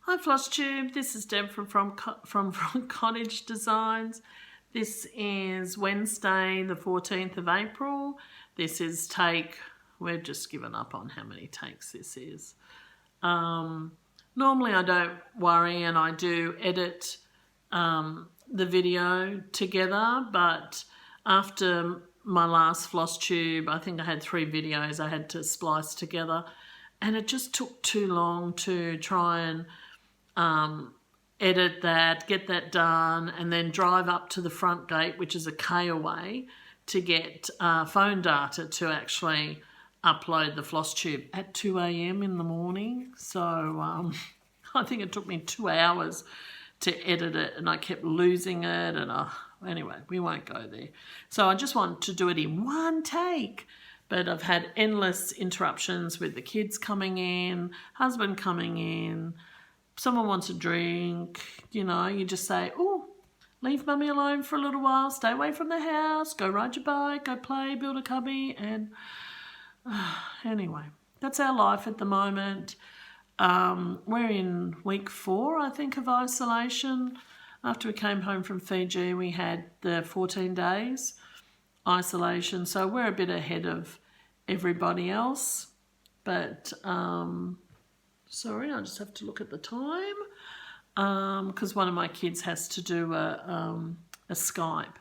Hi Flosstube, this is Deb from Cottage Designs. This is Wednesday the 14th of April. This is we've just given up on how many takes this is. Normally I don't worry and I do edit the video together, but after my last Flosstube, I think I had 3 videos I had to splice together, and it just took too long to try and edit that, get that done, and then drive up to the front gate, which is a K away, to get phone data to actually upload the Flosstube at 2 a.m. in the morning. So I think it took me 2 hours to edit it, and I kept losing it, and anyway, we won't go there. So I just want to do it in one take, but I've had endless interruptions with the kids coming in, husband coming in, someone wants a drink, you just say, oh, leave mummy alone for a little while, stay away from the house, go ride your bike, go play, build a cubby, and anyway, that's our life at the moment. We're in week 4, I think, of isolation. After we came home from Fiji, we had the 14 days isolation, so we're a bit ahead of everybody else, but sorry, I just have to look at the time because one of my kids has to do a Skype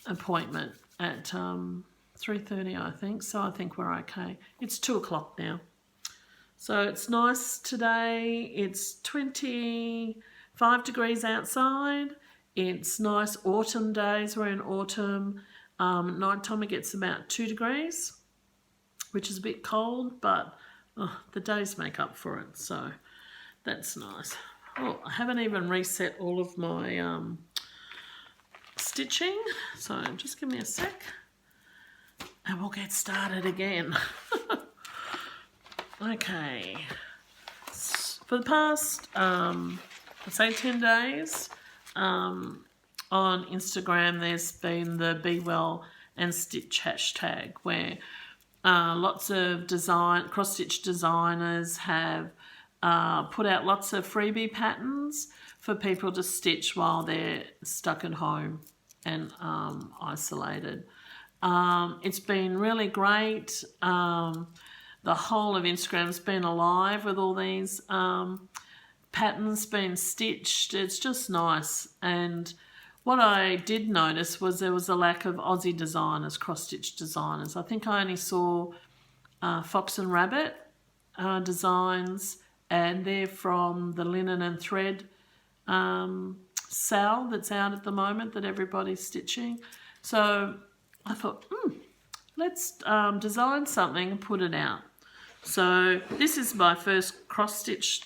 appointment at 3:30, I think, so I think we're okay. It's 2 o'clock now. So it's nice today. It's 25 degrees outside. It's nice autumn days. We're in autumn. Night time it gets about 2 degrees, which is a bit cold, but the days make up for it, so that's nice. Oh, I haven't even reset all of my stitching, so just give me a sec and we'll get started again. Okay, for the past, I'd say 10 days, on Instagram there's been the Be Well and Stitch hashtag, where lots of cross-stitch designers have put out lots of freebie patterns for people to stitch while they're stuck at home and isolated. It's been really great. The whole of Instagram's been alive with all these patterns being stitched. It's just nice. And what I did notice was there was a lack of Aussie designers, cross-stitch designers. I think I only saw Fox and Rabbit designs, and they're from the linen and thread sale that's out at the moment that everybody's stitching. So I thought, let's design something and put it out. So this is my first cross-stitch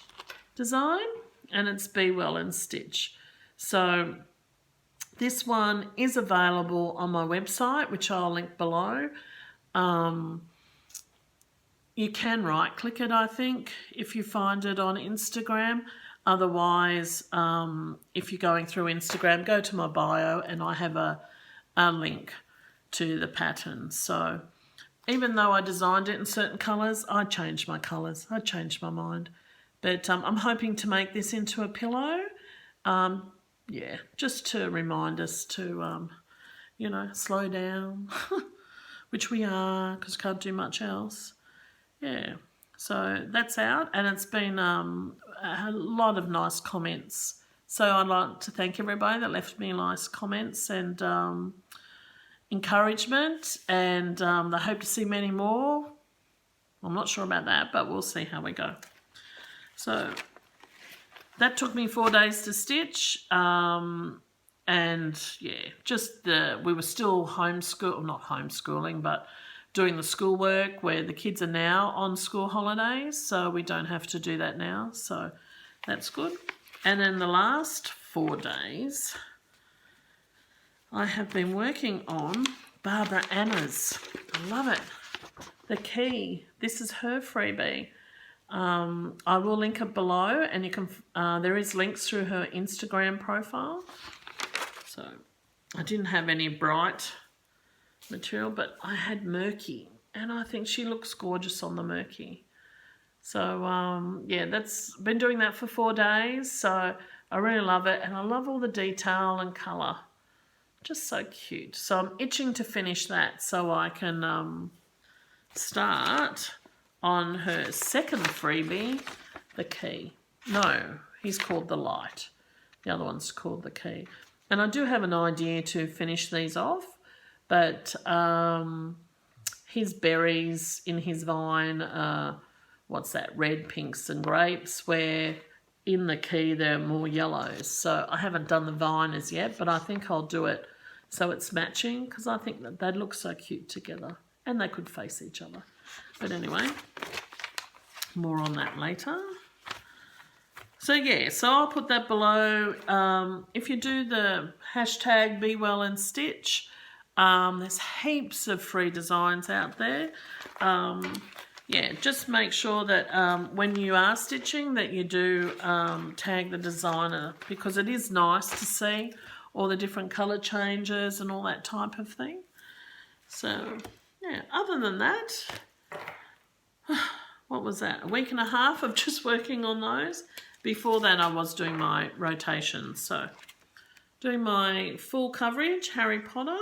design, and it's Be Well and Stitch. So this one is available on my website, which I'll link below. You can right-click it, I think, if you find it on Instagram. Otherwise, if you're going through Instagram, go to my bio and I have a link to the pattern. So even though I designed it in certain colours, I changed my colours. I changed my mind. But I'm hoping to make this into a pillow. Yeah, just to remind us to, slow down, which we are, because can't do much else. Yeah, so that's out, and it's been a lot of nice comments. So I'd like to thank everybody that left me nice comments and encouragement, and I hope to see many more. I'm not sure about that, but we'll see how we go. So that took me 4 days to stitch, and yeah, we were still not homeschooling, but doing the schoolwork where the kids are now on school holidays, so we don't have to do that now, so that's good. And then the last 4 days, I have been working on Barbara Anna's. I love it. The key. This is her freebie. I will link it below, and you can. There is links through her Instagram profile. So I didn't have any bright material, but I had murky, and I think she looks gorgeous on the murky. So yeah, that's been doing that for 4 days. So I really love it, and I love all the detail and colour. Just so cute. So I'm itching to finish that so I can start on her second freebie, the key. No, he's called the light. The other one's called the key. And I do have an idea to finish these off, but his berries in his vine are, what's that, red, pinks and grapes, where in the key they're more yellows. So I haven't done the vine as yet, but I think I'll do it so it's matching, because I think that they'd look so cute together and they could face each other. But anyway, more on that later. So yeah, so I'll put that below. If you do the hashtag Be Well and Stitch, there's heaps of free designs out there. Yeah, just make sure that when you are stitching that you do tag the designer, because it is nice to see all the different colour changes and all that type of thing. So yeah, other than that, what was that? A week and a half of just working on those. Before that I was doing my rotations. So doing my full coverage Harry Potter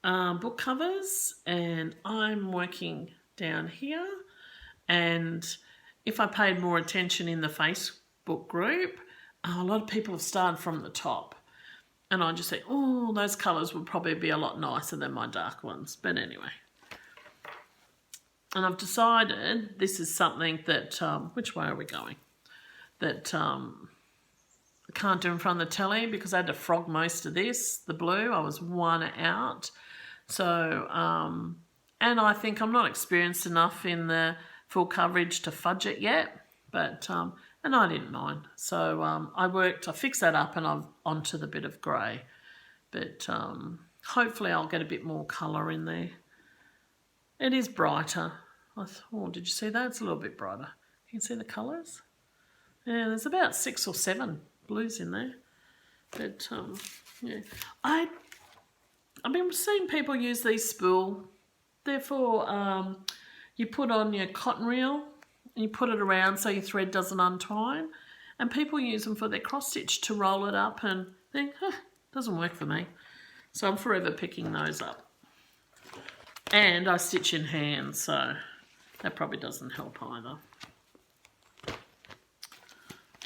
book covers, and I'm working down here. And if I paid more attention in the Facebook group, a lot of people have started from the top. And I just say, oh, those colours would probably be a lot nicer than my dark ones. But anyway. And I've decided this is something that, which way are we going? That I can't do in front of the telly, because I had to frog most of this, the blue. I was one out. So, and I think I'm not experienced enough in the full coverage to fudge it yet. But, and I didn't mind. So I fixed that up and I'm onto the bit of grey. But hopefully I'll get a bit more colour in there. It is brighter. Oh, did you see that? It's a little bit brighter. Can you see the colours? Yeah, there's about 6 or 7 blues in there. But yeah, I've been seeing people use these spool. Therefore, you put on your cotton reel and you put it around so your thread doesn't untwine. And people use them for their cross stitch to roll it up and think, doesn't work for me. So I'm forever picking those up. And I stitch in hand, so that probably doesn't help either.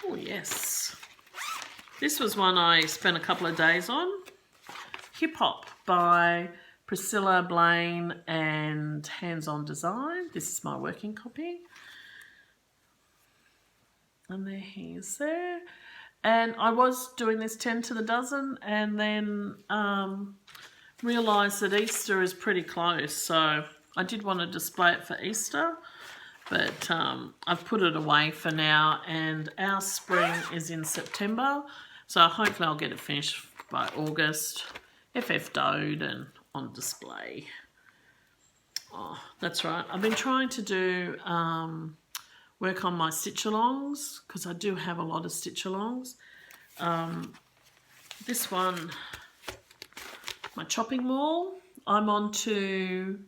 Oh yes, this was one I spent a couple of days on. Hip Hop by Priscilla, Blain and Hands On Design. This is my working copy. And there he is there. And I was doing this 10 to the dozen, and then realised that Easter is pretty close. So I did want to display it for Easter, but I've put it away for now, and our spring is in September. So hopefully I'll get it finished by August, FF-doed and on display. Oh, that's right. I've been trying to do work on my stitchalongs, because I do have a lot of stitchalongs. This one, my chopping maul, I'm on to,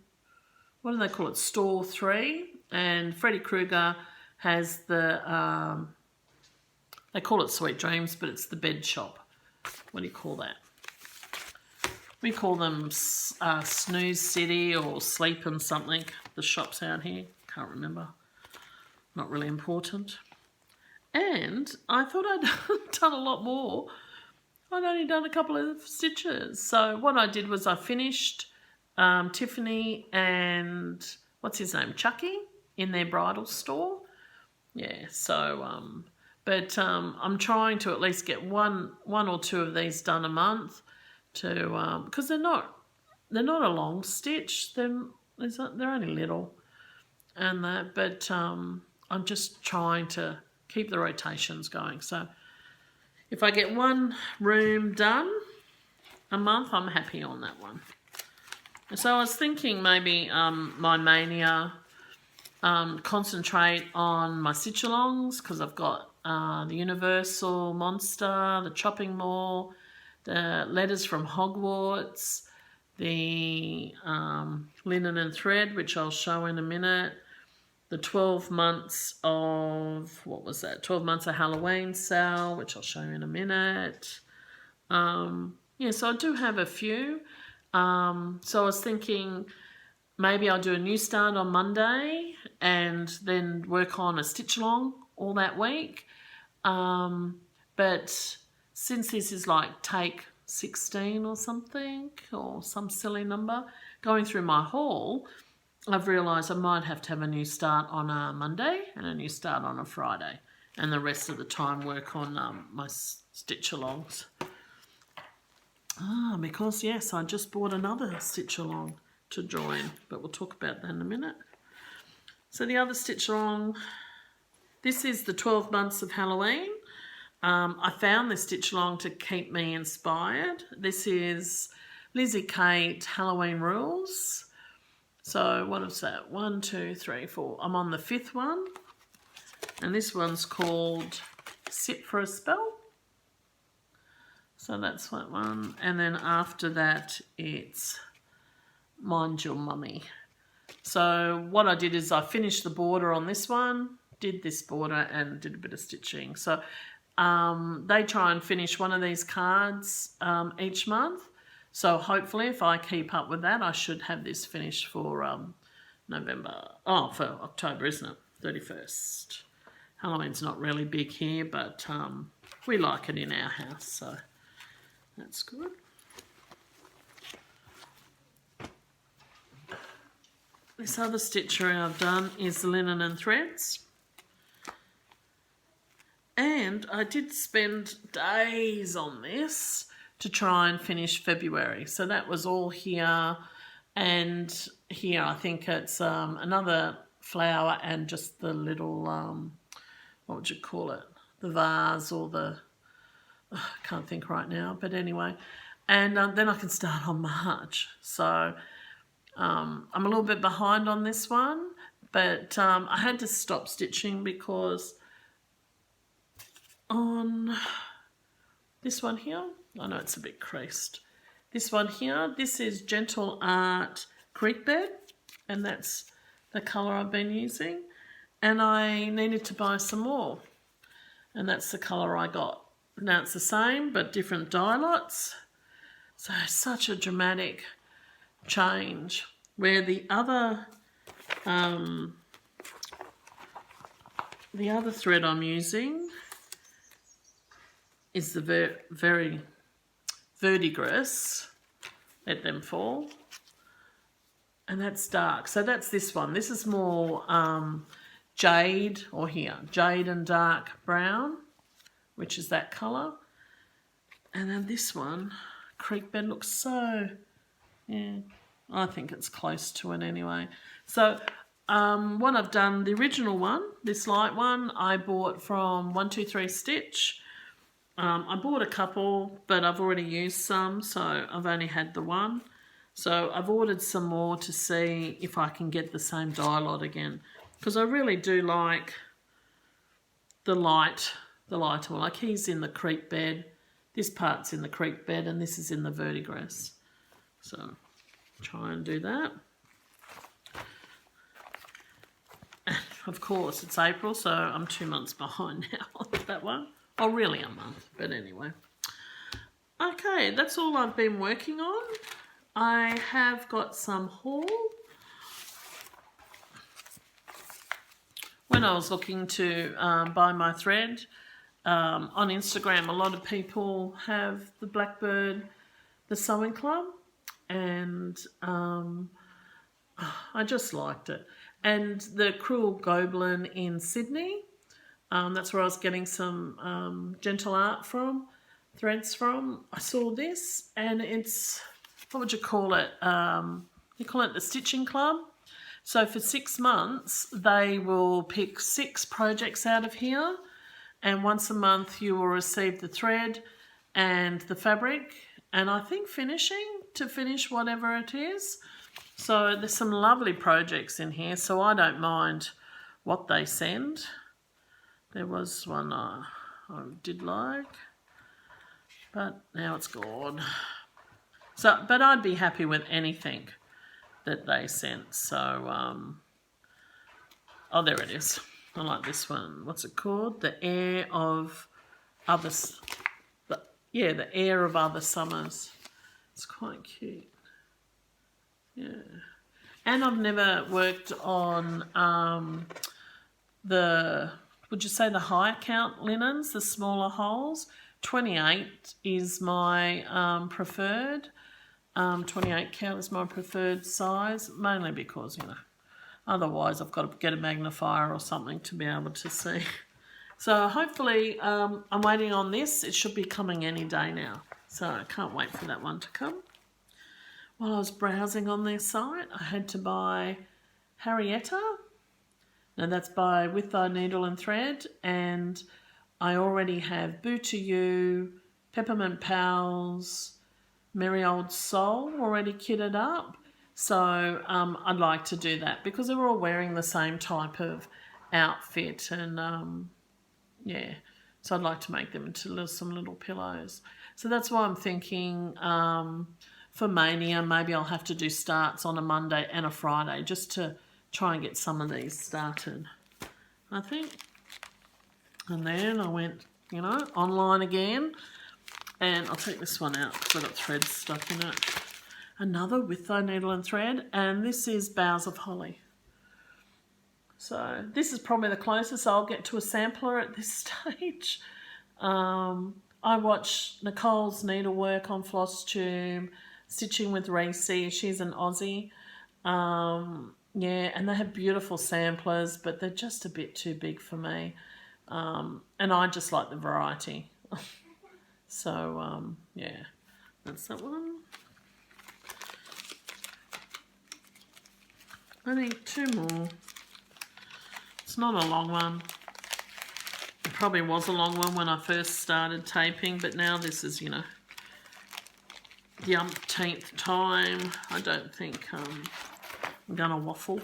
what do they call it, Store 3, and Freddy Krueger has the, they call it Sweet Dreams, but it's the bed shop. What do you call that? We call them Snooze City or Sleep and something, the shops out here, can't remember. Not really important. And I thought I'd done a lot more. I'd only done a couple of stitches. So what I did was I finished Tiffany and, what's his name, Chucky, in their bridal store. Yeah, so, but I'm trying to at least get one or two of these done a month, to because they're not a long stitch. They're only little, and that. But I'm just trying to keep the rotations going. So if I get one room done a month, I'm happy on that one. So I was thinking maybe my mania, concentrate on my stitchalongs, because I've got the Universal Monster, the Chopping Maul, the Letters from Hogwarts, the Linen and Thread, which I'll show in a minute, the 12 months of, what was that? 12 months of Halloween sale, which I'll show you in a minute. Yeah, so I do have a few. So I was thinking maybe I'll do a new start on Monday and then work on a stitch along all that week. But since this is like take 16 or something, or some silly number, going through my haul, I've realised I might have to have a new start on a Monday and a new start on a Friday, and the rest of the time work on my stitchalongs. Because yes, I just bought another stitchalong to join, but we'll talk about that in a minute. So the other stitchalong, this is the 12 months of Halloween. I found this stitchalong to keep me inspired. This is Lizzie Kate Halloween Rules. So what is that? 1, 2, 3, 4. I'm on the 5th one. And this one's called Sit for a Spell. So that's that one. And then after that, it's Mind Your Mummy. So what I did is I finished the border on this one, did this border and did a bit of stitching. So they try and finish one of these cards each month. So hopefully if I keep up with that, I should have this finished for November. Oh, for October, isn't it? 31st. Halloween's not really big here, but we like it in our house, so that's good. This other stitchery I've done is linen and threads. And I did spend days on this to try and finish February. So that was all here, and here I think it's another flower and just the little, what would you call it? The vase or the, I can't think right now, but anyway. And then I can start on March. So I'm a little bit behind on this one, but I had to stop stitching because on this one here, I know it's a bit creased. This one here, this is Gentle Art Creek Bed, and that's the colour I've been using. And I needed to buy some more, and that's the colour I got. Now it's the same, but different dye lots. So such a dramatic change, where the other thread I'm using is the very verdigris, let them fall, and that's dark. So that's this one. This is more jade, or here, jade and dark brown, which is that colour. And then this one, Creek Bed, looks so, yeah, I think it's close to it anyway. So what I've done, the original one, this light one, I bought from 123 Stitch. I bought a couple, but I've already used some, so I've only had the one. So I've ordered some more to see if I can get the same dye lot again, because I really do like the lighter one. Like he's in the Creek Bed, this part's in the Creek Bed, and this is in the verdigris. So try and do that. And of course it's April, so I'm 2 months behind now on that one. Oh, really a month, but anyway. Okay, that's all I've been working on. I have got some haul. When I was looking to buy my thread, on Instagram, a lot of people have the Blackbird, the sewing club, and I just liked it. And the Cruel Goblin in Sydney, that's where I was getting some Gentle Art from, threads from. I saw this, and it's, what would you call it? You call it the Stitching Club. So for 6 months, they will pick 6 projects out of here, and once a month you will receive the thread and the fabric, and I think to finish whatever it is. So there's some lovely projects in here, so I don't mind what they send. There was one I did like, but now it's gone. So, but I'd be happy with anything that they sent. So Oh, there it is. I like this one. What's it called? The Air of Other... the Air of Other Summers. It's quite cute. Yeah. And I've never worked on would you say the higher count linens, the smaller holes? 28 is my preferred. 28 count is my preferred size, mainly because, otherwise I've got to get a magnifier or something to be able to see. So hopefully I'm waiting on this. It should be coming any day now. So I can't wait for that one to come. While I was browsing on their site, I had to buy Harietta. Now that's by With Thy Needle and Thread. And I already have Boo to You, Peppermint Pals, Merry Old Soul already kitted up. So I'd like to do that because they're all wearing the same type of outfit. And yeah, so I'd like to make them into some little pillows. So that's why I'm thinking for Mania, maybe I'll have to do starts on a Monday and a Friday just to try and get some of these started, I think. And then I went, online again. And I'll take this one out because I've got thread stuck in it. Another With Thy Needle and Thread. And this is Boughs of Holly. So this is probably the closest I'll get to a sampler at this stage. I watch Nicole's needlework on Flosstube, Stitching with Reese. She's an Aussie. Yeah, and they have beautiful samplers, but they're just a bit too big for me. And I just like the variety. So, yeah, that's that one. I need two more. It's not a long one. It probably was a long one when I first started taping, but now this is, the umpteenth time. I don't think I'm going to waffle.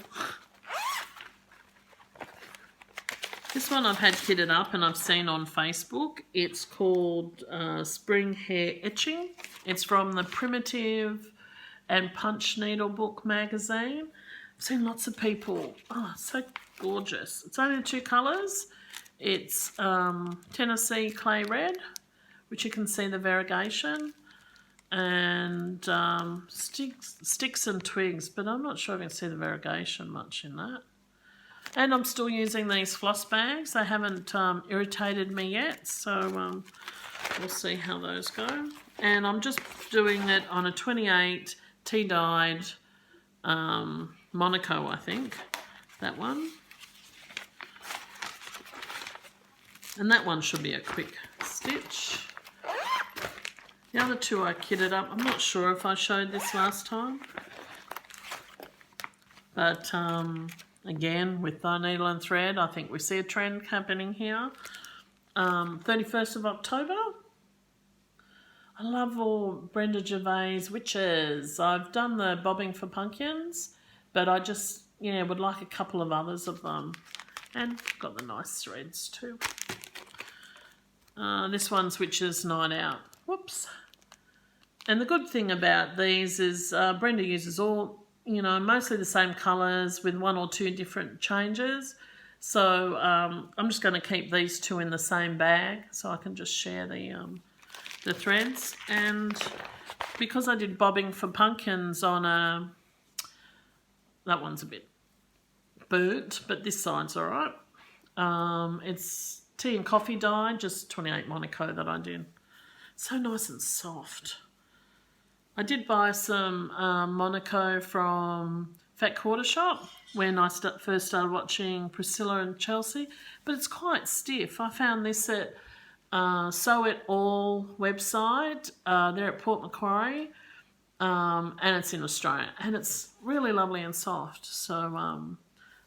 This one I've had kitted up and I've seen on Facebook. It's called Spring Hair Etching. It's from the Primitive and Punch Needle Book magazine. I've seen lots of people. Oh, it's so gorgeous. It's only two colours. It's Tennessee Clay Red, which you can see the variegation, and sticks and twigs, but I'm not sure if you can see the variegation much in that. And I'm still using these floss bags. They haven't irritated me yet, so we'll see how those go. And I'm just doing it on a 28 tea-dyed Monaco, I think, that one. And that one should be a quick stitch. The other two I kitted up. I'm not sure if I showed this last time. But again, with Thy Needle and Thread, I think we see a trend happening here. 31st of October. I love all Brenda Gervais witches. I've done the Bobbing for Pumpkins, but I just, would like a couple of others of them. And got the nice threads too. This one's Witches Night Out. Whoops. And the good thing about these is Brenda uses all, mostly the same colours with one or two different changes. So I'm just going to keep these two in the same bag so I can just share the threads. And because I did Bobbing for Pumpkins on that one's a bit burnt, but this side's all right. It's tea and coffee dye, just 28 Monaco that I did. So nice and soft. I did buy some Monaco from Fat Quarter Shop when I first started watching Priscilla and Chelsea, but it's quite stiff. I found this at Sew It All website. They're at Port Macquarie, and it's in Australia, and it's really lovely and soft. So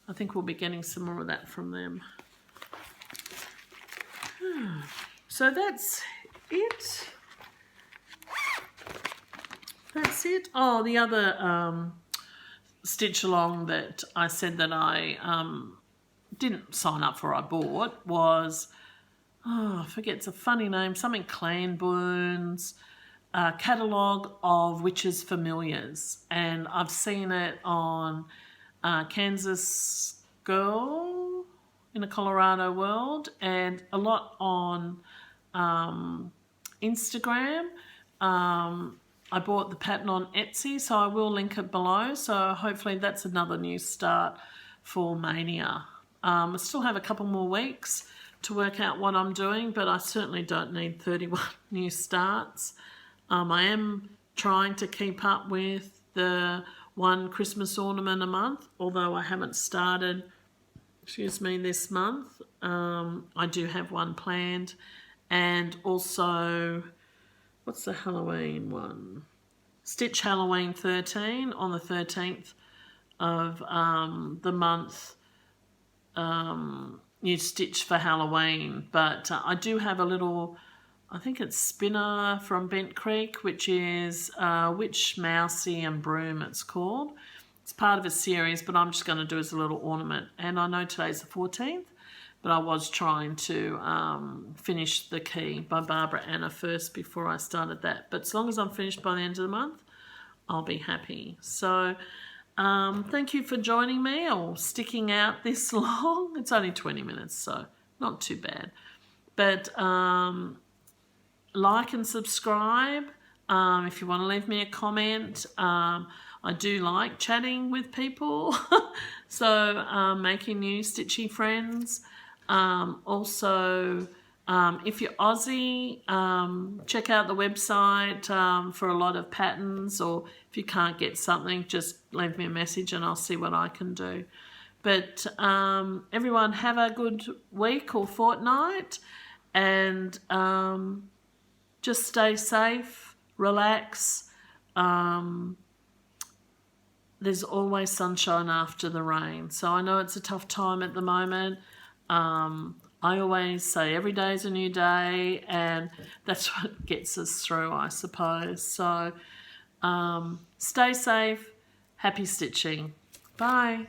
I think we'll be getting some more of that from them. So that's it. That's it. Oh, the other stitch along that I said that I didn't sign up for, I bought, was, I forget, it's a funny name, something Clan Boons, Catalogue of Witches Familiars. And I've seen it on Kansas Girl, in a Colorado world, and a lot on Instagram. I bought the pattern on Etsy, so I will link it below. So hopefully that's another new start for Mania. I still have a couple more weeks to work out what I'm doing, but I certainly don't need 31 new starts. I am trying to keep up with the one Christmas ornament a month, although I haven't started, this month. I do have one planned, and also, what's the Halloween one? Stitch Halloween 13 on the 13th of the month. You stitch for Halloween, but I do have a little, I think it's spinner from Bent Creek, which is Witch, Mousy and Broom it's called. It's part of a series, but I'm just going to do as a little ornament. And I know today's the 14th, but I was trying to finish The Key by Barbara Anna first before I started that. But as long as I'm finished by the end of the month, I'll be happy. So thank you for joining me or sticking out this long. It's only 20 minutes, so not too bad. But like and subscribe if you want to leave me a comment. I do like chatting with people, so making new stitchy friends. Also, if you're Aussie, check out the website for a lot of patterns, or if you can't get something, just leave me a message and I'll see what I can do. But everyone have a good week or fortnight, and just stay safe, relax. There's always sunshine after the rain. So I know it's a tough time at the moment. I always say every day is a new day, and that's what gets us through, I suppose. So stay safe, happy stitching. Bye.